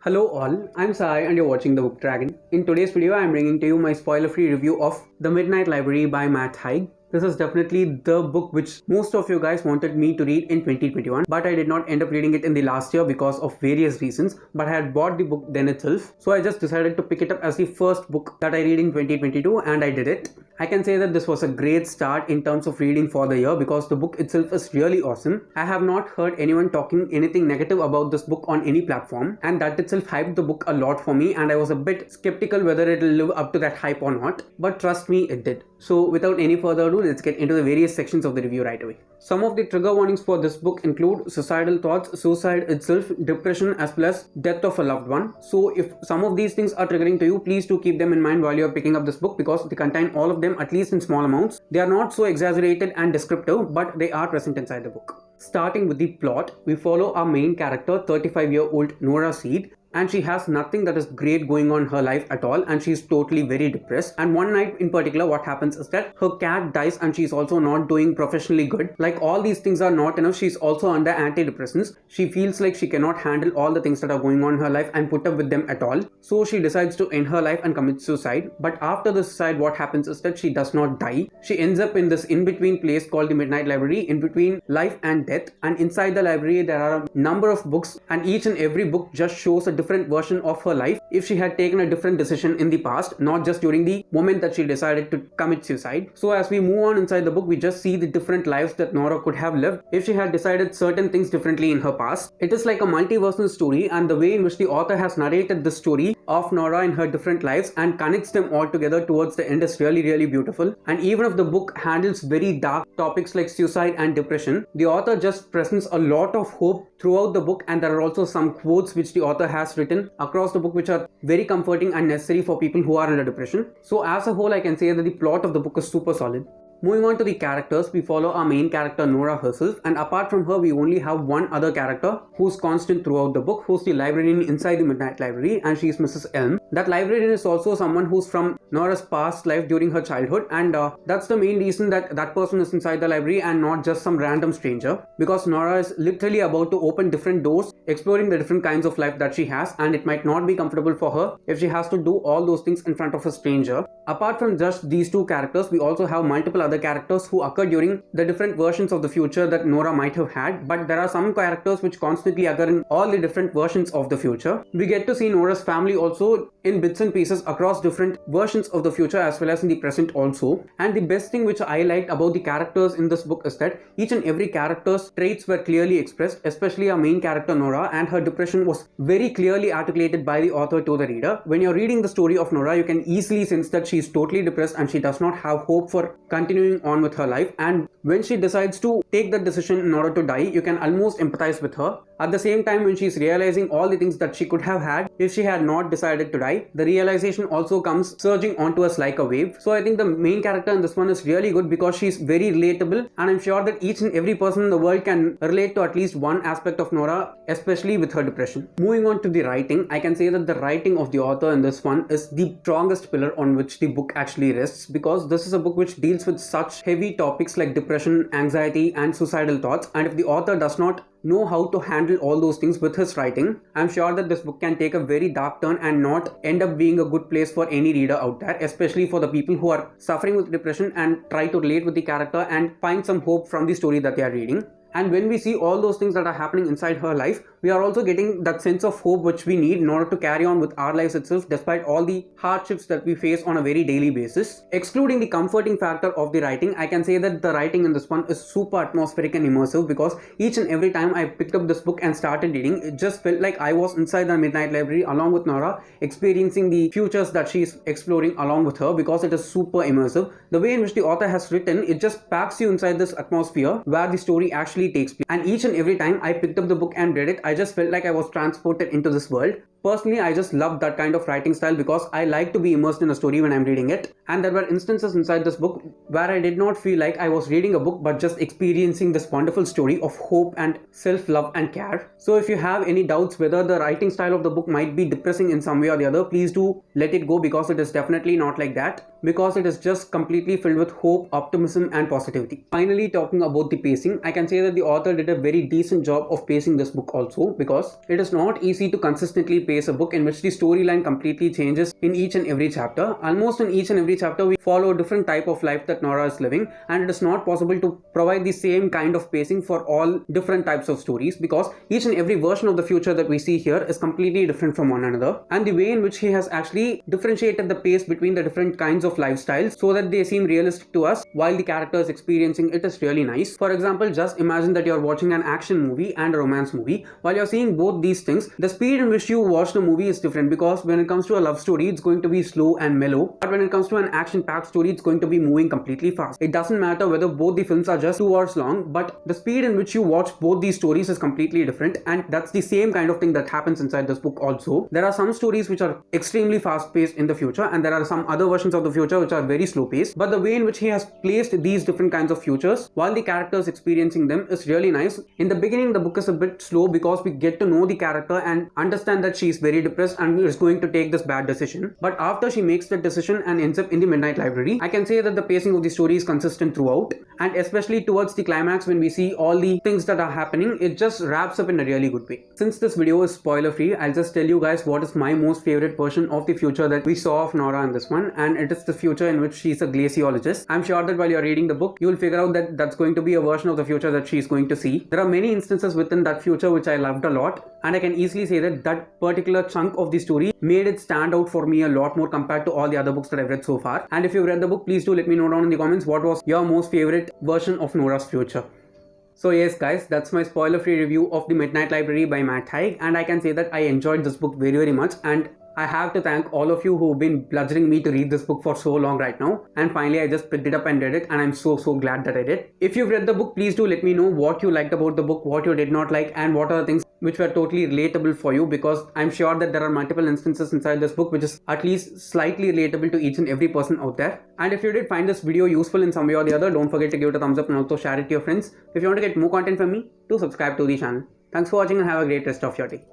Hello all, I'm Sai and you're watching The Book Dragon. In today's video, I'm bringing to you my spoiler-free review of The Midnight Library by Matt Haig. This is definitely the book which most of you guys wanted me to read in 2021, but I did not end up reading it in the last year because of various reasons, but I had bought the book then itself. So I just decided to pick it up as the first book that I read in 2022 and I did it. I can say that this was a great start in terms of reading for the year because the book itself is really awesome. I have not heard anyone talking anything negative about this book on any platform, and that itself hyped the book a lot for me, and I was a bit skeptical whether it will live up to that hype or not, but trust me, it did. So without any further ado, let's get into the various sections of the review right away. Some of the trigger warnings for this book include suicidal thoughts, suicide itself, depression, as well as death of a loved one. So if some of these things are triggering to you, please do keep them in mind while you are picking up this book because they contain all of them, at least in small amounts. They are not so exaggerated and descriptive, but they are present inside the book. Starting with the plot, we follow our main character, 35-year-old Nora Seed, and she has nothing that is great going on in her life at all, and she's totally very depressed. And one night in particular, what happens is that her cat dies and she's also not doing professionally good. Like all these things are not enough, she's also under antidepressants. She feels like she cannot handle all the things that are going on in her life and put up with them at all. So she decides to end her life and commit suicide. But after the suicide, what happens is that she does not die. She ends up in this in-between place called the Midnight Library, in between life and death. And inside the library, there are a number of books, and each and every book just shows a different version of her life if she had taken a different decision in the past, not just during the moment that she decided to commit suicide. So as we move on inside the book, we just see the different lives that Nora could have lived if she had decided certain things differently in her past. It is like a multiversal story, and the way in which the author has narrated the story of Nora in her different lives and connects them all together towards the end is really beautiful. And even if the book handles very dark topics like suicide and depression, the author just presents a lot of hope throughout the book, and there are also some quotes which the author has written across the book which are very comforting and necessary for people who are under depression. So as a whole, I can say that the plot of the book is super solid. Moving on to the characters, we follow our main character Nora herself, and apart from her we only have one other character who's constant throughout the book, who's the librarian inside the Midnight Library, and she is Mrs. Elm. That librarian is also someone who's from Nora's past life during her childhood, and that's the main reason that that person is inside the library and not just some random stranger, because Nora is literally about to open different doors, exploring the different kinds of life that she has, and it might not be comfortable for her if she has to do all those things in front of a stranger. Apart from just these two characters, we also have multiple other characters who occur during the different versions of the future that Nora might have had, but there are some characters which constantly occur in all the different versions of the future. We get to see Nora's family also in bits and pieces across different versions of the future as well as in the present also. And the best thing which I liked about the characters in this book is that each and every character's traits were clearly expressed, especially our main character Nora, and her depression was very clearly articulated by the author to the reader. When you're reading the story of Nora, you can easily sense that she is totally depressed and she does not have hope for continuing on with her life, and when she decides to take that decision in order to die, you can almost empathize with her. At the same time, when she's realizing all the things that she could have had if she had not decided to die, the realization also comes surging onto us like a wave. So I think the main character in this one is really good because she's very relatable, and I'm sure that each and every person in the world can relate to at least one aspect of Nora, especially with her depression. Moving on to the writing, I can say that the writing of the author in this one is the strongest pillar on which the book actually rests, because this is a book which deals with such heavy topics like depression, anxiety, and suicidal thoughts, and if the author does not know how to handle all those things with his writing, I'm sure that this book can take a very dark turn and not end up being a good place for any reader out there, especially for the people who are suffering with depression and try to relate with the character and find some hope from the story that they are reading. And when we see all those things that are happening inside her life, we are also getting that sense of hope which we need in order to carry on with our lives itself despite all the hardships that we face on a very daily basis. Excluding the comforting factor of the writing, I can say that the writing in this one is super atmospheric and immersive, because each and every time I picked up this book and started reading, it just felt like I was inside the Midnight Library along with Nora, experiencing the futures that she is exploring along with her, because it is super immersive. The way in which the author has written, it just packs you inside this atmosphere where the story actually takes place, and each and every time I picked up the book and read it, I just felt like I was transported into this world. Personally, I just love that kind of writing style because I like to be immersed in a story when I'm reading it, and there were instances inside this book where I did not feel like I was reading a book but just experiencing this wonderful story of hope and self-love and care. So if you have any doubts whether the writing style of the book might be depressing in some way or the other, please do let it go, because it is definitely not like that, because it is just completely filled with hope, optimism and positivity. Finally, talking about the pacing, I can say that that the author did a very decent job of pacing this book also, because it is not easy to consistently pace a book in which the storyline completely changes in each and every chapter. Almost in each and every chapter we follow a different type of life that Nora is living, and it is not possible to provide the same kind of pacing for all different types of stories, because each and every version of the future that we see here is completely different from one another, and the way in which he has actually differentiated the pace between the different kinds of lifestyles so that they seem realistic to us while the character is experiencing it is really nice. For example, just imagine that you're watching an action movie and a romance movie. While you're seeing both these things, the speed in which you watch the movie is different, because when it comes to a love story, it's going to be slow and mellow, but when it comes to an action-packed story, it's going to be moving completely fast. It doesn't matter whether both the films are just 2 hours long, but the speed in which you watch both these stories is completely different, and that's the same kind of thing that happens inside this book also. There are some stories which are extremely fast-paced in the future, and there are some other versions of the future which are very slow-paced, but the way in which he has placed these different kinds of futures while the character is experiencing them is really nice. In the beginning, the book is a bit slow because we get to know the character and understand that she is very depressed and is going to take this bad decision, but after she makes the decision and ends up in the Midnight Library, I can say that the pacing of the story is consistent throughout, and especially towards the climax when we see all the things that are happening, it just wraps up in a really good way. Since this video is spoiler free, I'll just tell you guys what is my most favorite version of the future that we saw of Nora in this one, and it is the future in which she's a glaciologist. I'm sure that while you're reading the book, you'll figure out that that's going to be a version of the future that she's going to see. There are many instances within that future which I loved a lot, and I can easily say that that particular chunk of the story made it stand out for me a lot more compared to all the other books that I've read so far. And if you've read the book, please do let me know down in the comments what was your most favorite version of Nora's future. So yes guys, that's my spoiler-free review of The Midnight Library by Matt Haig, and I can say that I enjoyed this book very much, and I have to thank all of you who've been bludgeoning me to read this book for so long right now, and finally I just picked it up and read it, and I'm so glad that I did. If you've read the book, please do let me know what you liked about the book, what you did not like, and what are the things which were totally relatable for you, because I'm sure that there are multiple instances inside this book which is at least slightly relatable to each and every person out there. And if you did find this video useful in some way or the other, don't forget to give it a thumbs up and also share it to your friends. If you want to get more content from me, do subscribe to the channel. Thanks for watching and have a great rest of your day.